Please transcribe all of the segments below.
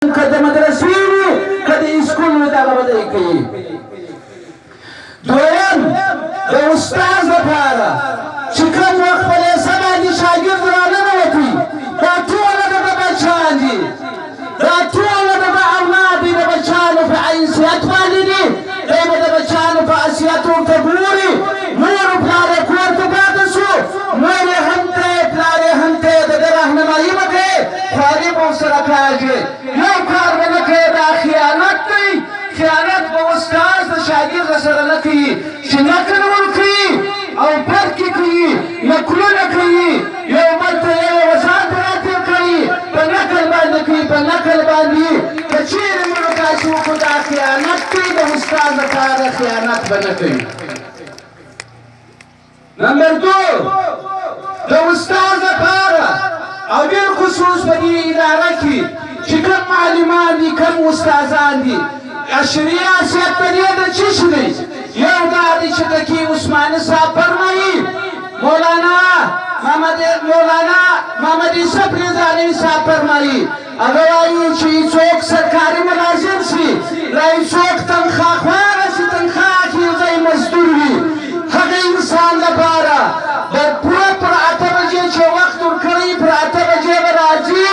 که د مدرسې وي که د اسکول وي دغه به دی کوي. دویم د استاد لپاره چې کوم وخت په لیسه باندې شاګرد راننوتي دا ټوله د ده بچیان دي، دا ټوله د ده اولاد دي، د بچیانو په حیثیت باندې دي، دی به د بچیانو په حیثیت ورته ګوري. مور و پلار یې کور ته پاته شو، مور یې هم دی پلار یې هم دی، د ده رهنمایي به کوي، خواري به ورسره کاږي. یو کار به نه کوي، دا خیانت دی. خیانت به استاد د شاګرد سره نه کوي چې نقل ورکوي او برکې کوي، نقلونه کوي، یو بل ته یو وضاحت راتېر کوي، په نقل باندې کوي، په نقل باندې که چېرې موږ داسې وکړو دا خیانت کوي، د استاد لپاره خیانت به نه کوي. نمبر دو، د استاد لپاره او بالخصوص په دې اداره کې چې کوم معلمان دي کوم استادان دي عشري حیثیت په دې د څه شي دی؟ یو دا دی چې تقي عثماني صاحب فرمایي، مولانا محمد یوسف رضالوي صاحب فرمایي، هغه وایي چې څوک سرکاري ملازم شي را څوک تنخواه خواره شي، تنخواه اخلي ځای مزدور وي، هغه انسان لپاره به پوره پر 8 بجې چې وخت ورکړی پر 8 بجې به راځي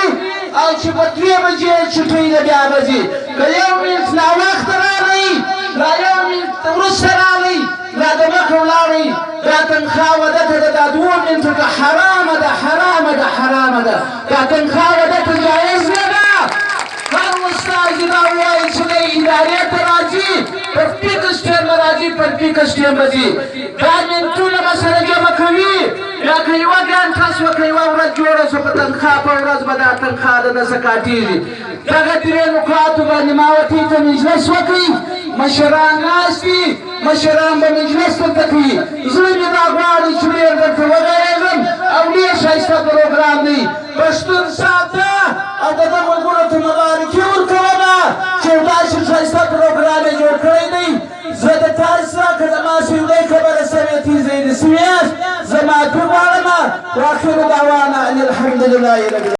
او چې په 3 بجې چټۍ ده بیا به ځي. که یو منټ ناوخته راغی را یو منټ وروسته راغی را د مخه ولاړی دا تنخواه وده ته ده، دا 2 منټو ته حرامه ده، حرامه ده، حرامه ده، دا تنخواه وده ته جایز نه ده. هر استاد دا وایي چې دی ادارې ته راځي په فیکس ټایم به راځي، په فیکس ټایم به ځي، دا منټونه به سره جمع کوي. یا که یوه ګنټه شوه که یوه ورځ جوړه شوه په تنخواه په ورځ به دا تنخواه د ده څه کاټېږي. دغه درې نقاطو باندې ماوتي ته مجلس وکړي، مشران ناست دي، مشران به مجلس دلته کوي. زړه مې دا غواړي چې ډېر درته وغږېږم او ډېر ښایسته پروګرام دی. پښتون ساته او د ده ملګرو ته مبارکي ورکومه چې یو داسې ښایسته پروګرام یې جوړ کړی دی. زه د تاسو سره که زما سویلۍ خبره سوې تیزۍ دې سوې یاست، زه معافي غواړم. واخر دعوانا ان الحمد لله رب العالمین.